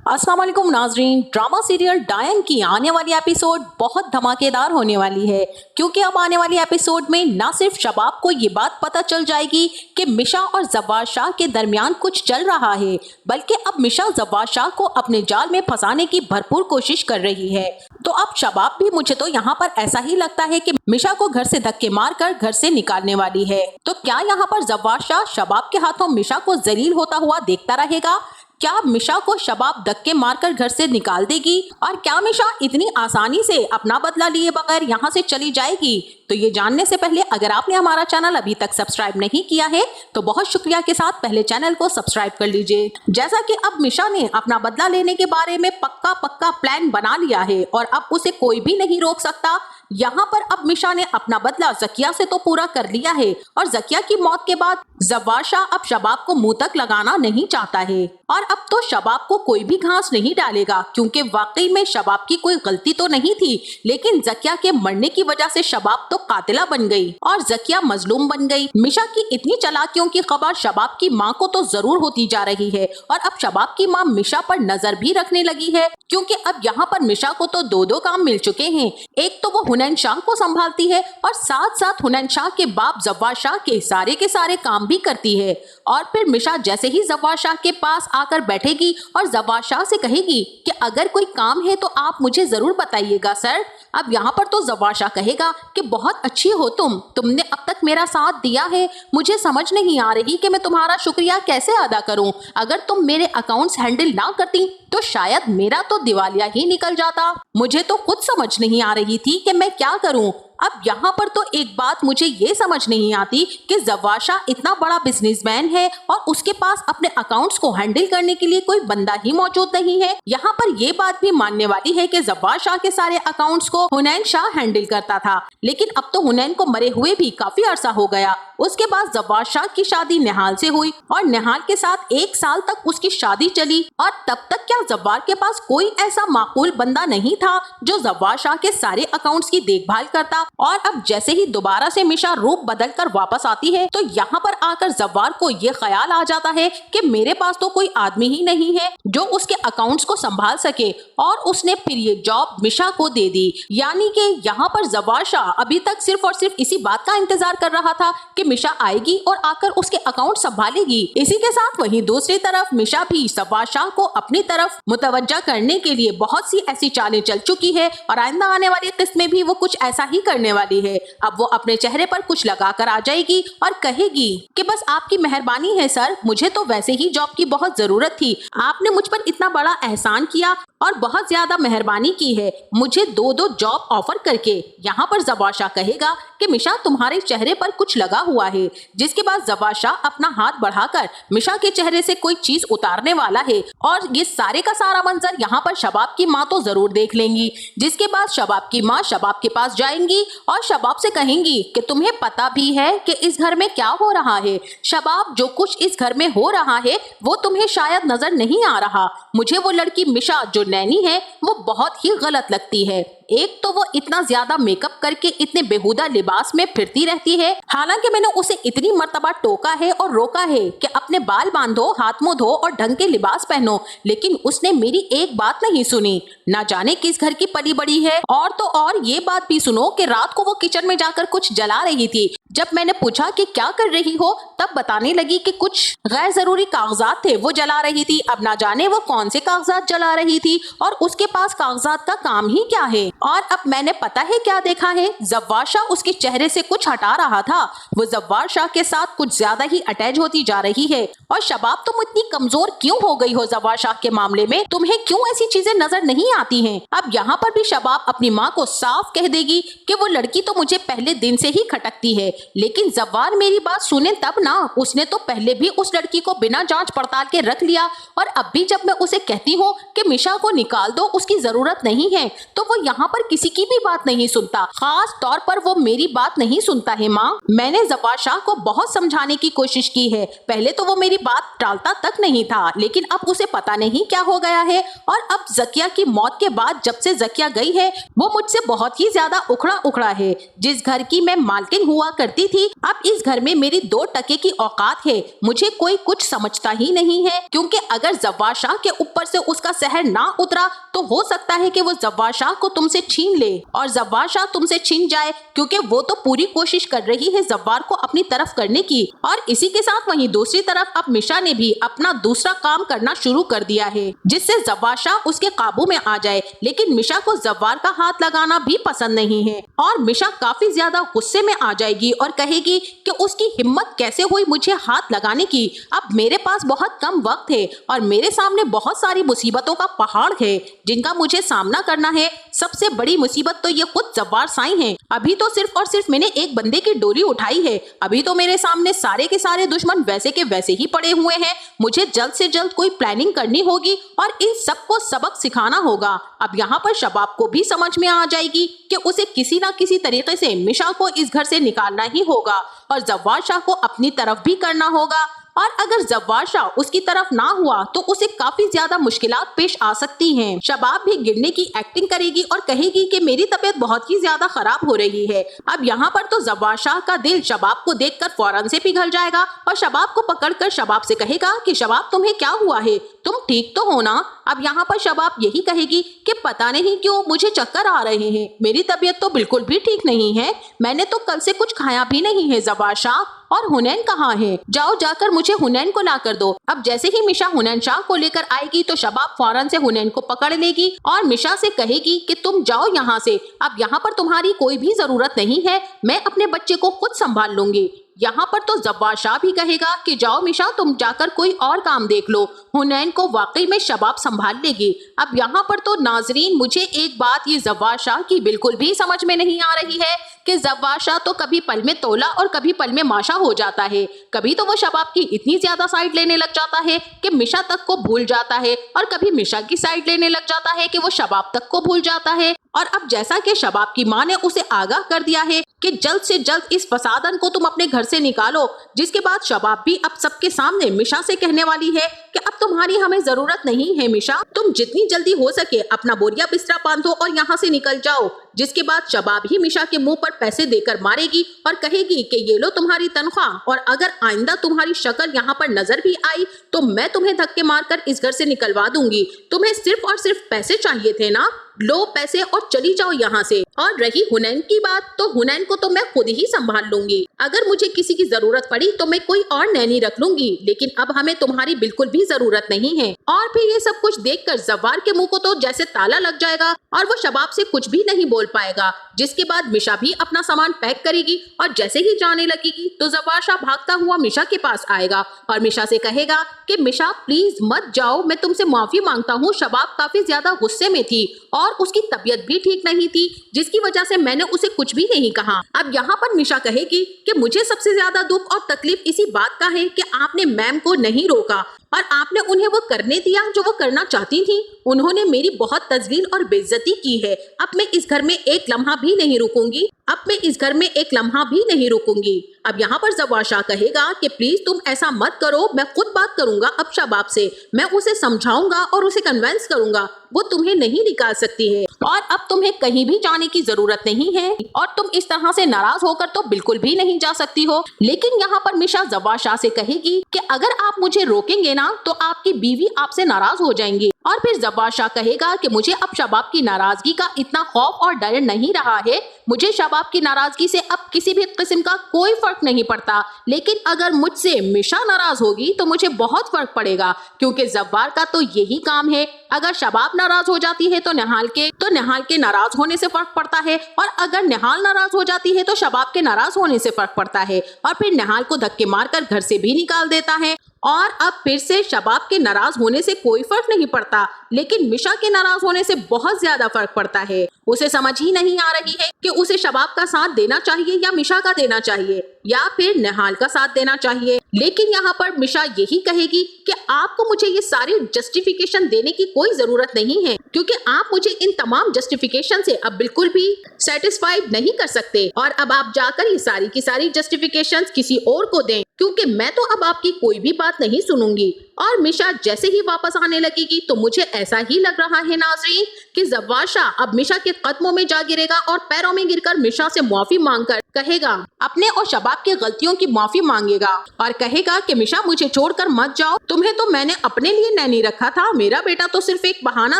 अस्सलाम वालेकुम नाजरीन। ड्रामा सीरियल डायन की आने वाली एपिसोड बहुत धमाकेदार होने वाली है, क्योंकि अब आने वाली एपिसोड में न सिर्फ शबाब को ये बात पता चल जाएगी कि मिशा और जव्वार शाह के दरमियान कुछ चल रहा है, बल्कि अब मिशा जव्वार शाह को अपने जाल में फंसाने की भरपूर कोशिश कर रही है। तो अब शबाब भी, मुझे तो यहाँ पर ऐसा ही लगता है कि मिशा को घर से धक्के मारकर घर से निकालने वाली है। तो क्या यहाँ पर जव्वार शाह शबाब के हाथों मिशा को जलील होता हुआ देखता रहेगा? क्या मिशा को शबाब धक्के मारकर घर से निकाल देगी? और क्या मिशा इतनी आसानी से अपना बदला लिए बगैर यहाँ से चली जाएगी? तो ये जानने से पहले अगर आपने हमारा चैनल अभी तक सब्सक्राइब नहीं किया है तो बहुत शुक्रिया के साथ पहले चैनल को सब्सक्राइब कर लीजिए। जैसा कि अब मिशा ने अपना बदला लेने के बारे में पक्का प्लान बना लिया है और अब उसे कोई भी नहीं रोक सकता। यहाँ पर अब मिशा ने अपना बदला जकिया से तो पूरा कर लिया है और जकिया की मौत के बाद जव्वार शाह अब शबाब को मुंह तक लगाना नहीं चाहता है और अब तो शबाब को कोई भी घास नहीं डालेगा, क्योंकि वाकई में शबाब की कोई गलती तो नहीं थी, लेकिन जकिया के मरने की वजह से शबाब तो कातिला बन गई और जकिया मजलूम बन गई। मिशा की इतनी चालाकियों की खबर शबाब की माँ को तो जरूर होती जा रही है और अब शबाब की माँ मिशा पर नजर भी रखने लगी है, क्योंकि अब यहाँ पर मिशा को तो दो काम मिल चुके हैं। एक तो वो हुनैन शाह को संभालती है और साथ साथ हुनैन शाह के बाप जव्वार शाह के सारे काम भी करती है। और फिर मिशा जैसे ही जव्वार शाह के पास आकर बैठेगी और जव्वार शाह से कहेगी कि अगर कोई काम है तो आप मुझे जरूर बताइएगा सर। अब यहाँ पर तो जव्वार शाह कहेगा कि बहुत अच्छी हो तुमने अब तक मेरा साथ दिया है, मुझे समझ नहीं आ रही कि मैं तुम्हारा शुक्रिया कैसे अदा करूं। अगर तुम मेरे अकाउंट्स हैंडल ना करती तो शायद मेरा तो दिवालिया ही निकल जाता। मुझे तो खुद समझ नहीं आ रही थी कि मैं क्या करूं। अब यहाँ पर तो एक बात मुझे ये समझ नहीं आती कि जव्वार शाह इतना बड़ा बिजनेसमैन है और उसके पास अपने अकाउंट्स को हैंडल करने के लिए कोई बंदा ही मौजूद नहीं है। यहाँ पर ये बात भी मानने वाली है कि जव्वार शाह के सारे अकाउंट्स को हुनैन शाह हैंडल करता था, लेकिन अब तो हुनैन को मरे हुए भी काफी अरसा हो गया। उसके बाद जव्वार शाह की शादी निहाल से हुई और निहाल के साथ 1 साल तक उसकी शादी चली और तब तक क्या जव्वार के पास कोई ऐसा माकूल बंदा नहीं था जो जव्वार शाह के सारे अकाउंट्स की देखभाल करता। और अब जैसे ही दोबारा से मिशा रूप बदल कर वापस आती है तो यहाँ पर आकर जव्वार को ये ख्याल आ जाता है कि मेरे पास तो कोई आदमी ही नहीं है जो उसके अकाउंट्स को संभाल सके, और उसने फिर ये जॉब मिशा को दे दी। यानी कि यहाँ पर जव्वार शाह अभी तक सिर्फ और सिर्फ इसी बात का इंतजार कर रहा था कि मिशा आएगी और आकर उसके अकाउंट संभालेगी। इसी के साथ वहीं दूसरी तरफ मिशा भी जव्वार शाह को अपनी तरफ मुतवज्जा करने के लिए बहुत सी ऐसी चालें चल चुकी है और आइंदा आने वाली किस्त में भी वो कुछ ऐसा ही करने वाली है। अब वो अपने चेहरे पर कुछ लगाकर आ जाएगी और कहेगी कि बस आपकी मेहरबानी है सर, मुझे तो वैसे ही जॉब की बहुत जरूरत थी, आपने मुझ पर इतना बड़ा एहसान किया और बहुत ज्यादा मेहरबानी की है मुझे 2 जॉब ऑफर करके। यहाँ पर जव्वार शाह कहेगा कि मिशा तुम्हारे चेहरे पर कुछ लगा हुआ है, जिसके बाद जव्वार शाह अपना हाथ बढ़ाकर मिशा के चेहरे से कोई चीज उतारने वाला है और ये सारे का सारा मंजर यहाँ पर शबाब की माँ तो जरूर देख लेंगी। जिसके बाद शबाब की माँ शबाब के पास जाएंगी और शबाब से कहेंगी कि तुम्हें पता भी है कि इस घर में क्या हो रहा है शबाब, जो कुछ इस घर में हो रहा है वो तुम्हें शायद नजर नहीं आ रहा। मुझे वो लड़की मिशा जो नैनी है वो बहुत ही गलत लगती है। एक तो वो इतना ज्यादा मेकअप करके इतने बेहुदा लिबास में फिरती रहती है, हालांकि मैंने उसे इतनी मर्तबा टोका है और रोका है कि अपने बाल बांधो, हाथ मुंह धो और ढंग के लिबास पहनो, लेकिन उसने मेरी एक बात नहीं सुनी। ना जाने किस घर की पली बड़ी है। और तो और ये बात भी सुनो कि रात को वो किचन में जाकर कुछ जला रही थी। जब मैंने पूछा कि क्या कर रही हो तब बताने लगी कि कुछ गैर जरूरी कागजात थे वो जला रही थी। अब ना जाने वो कौन से कागजात जला रही थी और उसके पास कागजात का काम ही क्या है। और अब मैंने पता है क्या देखा है, जव्वार शाह उसके चेहरे से कुछ हटा रहा था। वो जव्वार शाह के साथ कुछ ज्यादा ही अटैच होती जा रही है। और शबाब तुम इतनी कमजोर क्यों हो गई हो जव्वार शाह के मामले में, तुम्हें क्यों ऐसी चीजें नजर नहीं आती हैं? अब यहाँ पर भी शबाब अपनी माँ को साफ कह देगी कि वो लड़की तो मुझे पहले दिन से ही खटकती है, लेकिन जव्वार मेरी बात सुने तब ना, उसने तो पहले भी उस लड़की को बिना जांच पड़ताल के रख लिया और अब भी जब मैं उसे कहती हूँ कि मिशा को निकाल दो, उसकी जरूरत नहीं है, तो वो यहाँ पर किसी की भी बात नहीं सुनता। खास तौर पर वो मेरी बात नहीं सुनता है माँ। मैंने जव्वार शाह को बहुत समझाने की कोशिश की है, पहले तो वो मेरी बात टालता तक नहीं था, लेकिन अब उसे पता नहीं क्या हो गया है। और अब जकिया की मौत के बाद जब से जकिया गई है वो मुझसे बहुत ही ज्यादा उखड़ा है। जिस घर की मैं मालकिन हुआ करती कहती थी, अब इस घर में मेरी 2 टके की औकात है, मुझे कोई कुछ समझता ही नहीं है। क्योंकि अगर जव्वार शाह के ऊपर से उसका सहर ना उतरा तो हो सकता है कि वो जव्वार शाह को तुमसे छीन ले और जव्वार शाह तुमसे छीन जाए, क्योंकि वो तो पूरी कोशिश कर रही है जव्वार को अपनी तरफ करने की। और इसी के साथ वहीं दूसरी तरफ अब मिशा ने भी अपना दूसरा काम करना शुरू कर दिया है, जिससे जव्वार शाह उसके काबू में आ जाए। लेकिन मिशा को जव्वार का हाथ लगाना भी पसंद नहीं है और मिशा काफी ज्यादा गुस्से में आ जाएगी और कहेगी कि उसकी हिम्मत कैसे हुई मुझे हाथ लगाने की। अब मेरे पास बहुत कम वक्त है और मेरे सामने बहुत सारी मुसीबतों का पहाड़ है जिनका मुझे सामना करना है। सबसे बड़ी मुसीबत तो ये खुद जव्वार साईं है। अभी तो सिर्फ और सिर्फ मैंने एक बंदे की डोरी उठाई है, अभी तो मेरे सामने सारे के सारे दुश्मन वैसे के वैसे ही पड़े हुए हैं। मुझे जल्द से जल्द कोई प्लानिंग करनी होगी और इन सबको सबक सिखाना होगा। अब यहाँ पर शबाब को भी समझ में आ जाएगी कि उसे किसी ना किसी तरीके से मिशा को इस घर से निकालना ही होगा और जव्वार शाह को अपनी तरफ भी करना होगा। और अगर जव्वार शाह उसकी तरफ ना हुआ तो उसे काफी ज्यादा मुश्किलात पेश आ सकती हैं। शबाब भी गिरने की एक्टिंग करेगी और कहेगी कि मेरी तबीयत बहुत ही ज्यादा खराब हो रही है। अब यहाँ पर तो जव्वार शाह का दिल शबाब को देखकर फौरन से पिघल जाएगा और शबाब को पकड़कर शबाब से कहेगा कि शबाब तुम्हें क्या हुआ है, तुम ठीक तो हो ना। अब यहाँ पर शबाब यही कहेगी कि पता नहीं क्यों मुझे चक्कर आ रहे हैं, मेरी तबीयत तो बिल्कुल भी ठीक नहीं है, मैंने तो कल से कुछ खाया भी नहीं है जव्वार शाह। और हुनैन कहाँ है, जाओ जाकर मुझे हुनैन को ला कर दो। अब जैसे ही मिशा हुनैन शाह को लेकर आएगी तो शबाब फौरन से हुनैन को पकड़ लेगी और मिशा से कहेगी कि तुम जाओ यहाँ से, अब यहाँ पर तुम्हारी कोई भी जरूरत नहीं है, मैं अपने बच्चे को खुद संभाल लूंगी। यहाँ पर तो जव्वार शाह भी कहेगा कि जाओ मिशा तुम जाकर कोई और काम देख लो, हुनैन को वाकई में शबाब संभाल लेगी। अब यहाँ पर तो नाजरीन मुझे एक बात ये जव्वार शाह की बिल्कुल भी समझ में नहीं आ रही है कि जव्वार शाह तो कभी पल में तोला और कभी पल में माशा हो जाता है। कभी तो वो शबाब की इतनी ज्यादा साइड लेने लग जाता है कि मिशा तक को भूल जाता है और कभी मिशा की साइड लेने लग जाता है कि वो शबाब तक को भूल जाता है। और अब जैसा कि शबाब की माँ ने उसे आगाह कर दिया है कि जल्द से जल्द इस फसादन को तुम अपने घर से निकालो, जिसके बाद शबाब भी अब सबके सामने मिशा से कहने वाली है कि अब तुम्हारी हमें जरूरत नहीं है मिशा, तुम जितनी जल्दी हो सके अपना बोरिया बिस्तरा बांधो और यहाँ से निकल जाओ। जिसके बाद शबाब ही मिशा के मुंह पर पैसे देकर मारेगी और कहेगी कि ये लो तुम्हारी तनख्वाह और अगर आइंदा तुम्हारी शक्ल यहाँ पर नजर भी आई तो मैं तुम्हें धक्के मारकर इस घर से निकलवा दूंगी। तुम्हें सिर्फ और सिर्फ पैसे चाहिए थे ना, लो पैसे और चली जाओ यहाँ से। और रही हुनैन की बात तो हुनैन को तो मैं खुद ही संभाल लूंगी, अगर मुझे किसी की जरूरत पड़ी तो मैं कोई और नैनी रख लूंगी, लेकिन अब हमें तुम्हारी बिल्कुल भी जरूरत नहीं है। और फिर ये सब कुछ देखकर जव्वार के मुंह को तो जैसे ताला लग जाएगा और वो शबाब से कुछ भी नहीं बोल पाएगा। जिसके बाद मिशा भी अपना सामान पैक करेगी और जैसे ही जाने लगेगी तो जव्वार शाह भागता हुआ मिशा के पास आएगा और मिशा से कहेगा कि मिशा प्लीज मत जाओ, मैं तुमसे माफी मांगता हूँ, शबाब काफी ज्यादा गुस्से में थी और उसकी तबीयत भी ठीक नहीं थी, जिसकी वजह से मैंने उसे कुछ भी नहीं कहा। अब यहाँ पर मिशा कहेगी कि मुझे सबसे ज्यादा दुख और तकलीफ इसी बात का है कि आपने मैम को नहीं रोका और आपने उन्हें वो करने दिया जो वो करना चाहती थी। उन्होंने मेरी बहुत तजलील और बेइज्जती की है। अब मैं इस घर में एक लम्हा भी नहीं रुकूंगी, अब मैं इस घर में एक लम्हा भी नहीं रुकूंगी। अब यहाँ पर जव्वार शाह कहेगा कि प्लीज तुम ऐसा मत करो, मैं खुद बात करूंगा अब शबाब से, मैं उसे समझाऊंगा और उसे कन्विंस करूंगा, वो तुम्हें नहीं निकाल सकती है और अब तुम्हें कहीं भी जाने की जरूरत नहीं है और तुम इस तरह से नाराज होकर तो बिल्कुल भी नहीं जा सकती हो। लेकिन यहाँ पर मिशा जव्वार शाह से कहेगी कि अगर आप मुझे रोकेंगे ना तो आपकी बीवी आपसे नाराज हो जाएंगी। और फिर जव्वार शाह कहेगा कि मुझे अब शबाब की नाराजगी का इतना खौफ और डर नहीं रहा है, मुझे शबाब की नाराजगी से अब किसी भी किस्म का कोई फर्क नहीं पड़ता, लेकिन अगर मुझसे मिशा नाराज होगी तो मुझे बहुत फर्क पड़ेगा, क्योंकि जव्वार का तो यही काम है, अगर शबाब नाराज हो जाती है तो निहाल के नाराज होने से फर्क पड़ता है और अगर निहाल नाराज हो जाती है तो शबाब के नाराज होने से फर्क पड़ता है और फिर निहाल को धक्के मारकर घर से भी निकाल देता है। और अब फिर से शबाब के नाराज होने से कोई फर्क नहीं पड़ता, लेकिन मिशा के नाराज होने से बहुत ज्यादा फर्क पड़ता है। उसे समझ ही नहीं आ रही है कि उसे शबाब का साथ देना चाहिए या मिशा का देना चाहिए या फिर निहाल का साथ देना चाहिए। लेकिन यहाँ पर मिशा यही कहेगी कि आपको मुझे ये सारी जस्टिफिकेशन देने की कोई जरूरत नहीं है, क्योंकि आप मुझे इन तमाम जस्टिफिकेशन से अब बिल्कुल भी सेटिस्फाइड नहीं कर सकते और अब आप जाकर ये सारी की सारी जस्टिफिकेशन किसी और को दें, क्योंकि मैं तो अब आपकी कोई भी बात नहीं सुनूंगी। और मिशा जैसे ही वापस आने लगेगी तो मुझे ऐसा ही लग रहा है नाजरीन कि जब्बार शाह अब मिशा के कदमों में जा गिरेगा और पैरों में गिरकर मिशा से माफी मांगकर कहेगा, अपने और शबाब की गलतियों की माफी मांगेगा और कहेगा कि मिशा मुझे छोड़कर मत जाओ, तुम्हें तो मैंने अपने लिए नैनी रखा था, मेरा बेटा तो सिर्फ एक बहाना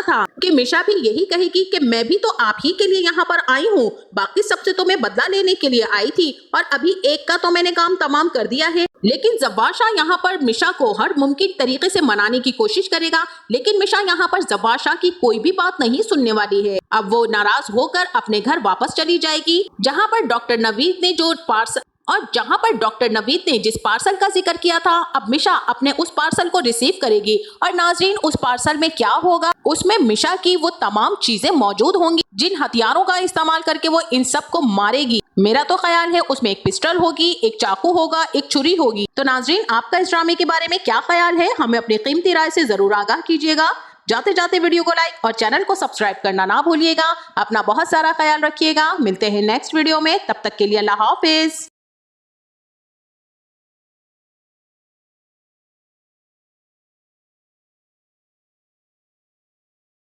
था। कि मिशा भी यही कहेगी कि मैं भी तो आप ही के लिए यहाँ पर आई हूँ, बाकी सबसे तो मैं बदला लेने के लिए आई थी और अभी एक का तो मैंने काम तमाम कर दिया है। लेकिन जब्बार शाह यहाँ पर मिशा को हर मुमकिन तरीके से मनाने की कोशिश करेगा, लेकिन मिशा यहाँ पर जब्बार शाह की कोई भी बात नहीं सुनने वाली है। अब वो नाराज होकर अपने घर वापस चली जाएगी, जहाँ पर डॉक्टर नवीद ने जिस पार्सल का जिक्र किया था, अब मिशा अपने उस पार्सल को रिसीव करेगी। और नाजरीन, उस पार्सल में क्या होगा, उसमें मिशा की वो तमाम चीजें मौजूद होंगी जिन हथियारों का इस्तेमाल करके वो इन सब को मारेगी। मेरा तो ख्याल है उसमें एक पिस्टल होगी, एक चाकू होगा, एक छुरी होगी। तो नाजरीन, आपका इस ड्रामे के बारे में क्या ख्याल है, हमें अपनी कीमती राय से जरूर आगाह कीजिएगा। जाते जाते वीडियो को लाइक और चैनल को सब्सक्राइब करना ना भूलिएगा। अपना बहुत सारा ख्याल रखिएगा। मिलते हैं नेक्स्ट वीडियो में, तब तक के लिए अल्लाह हाफिज।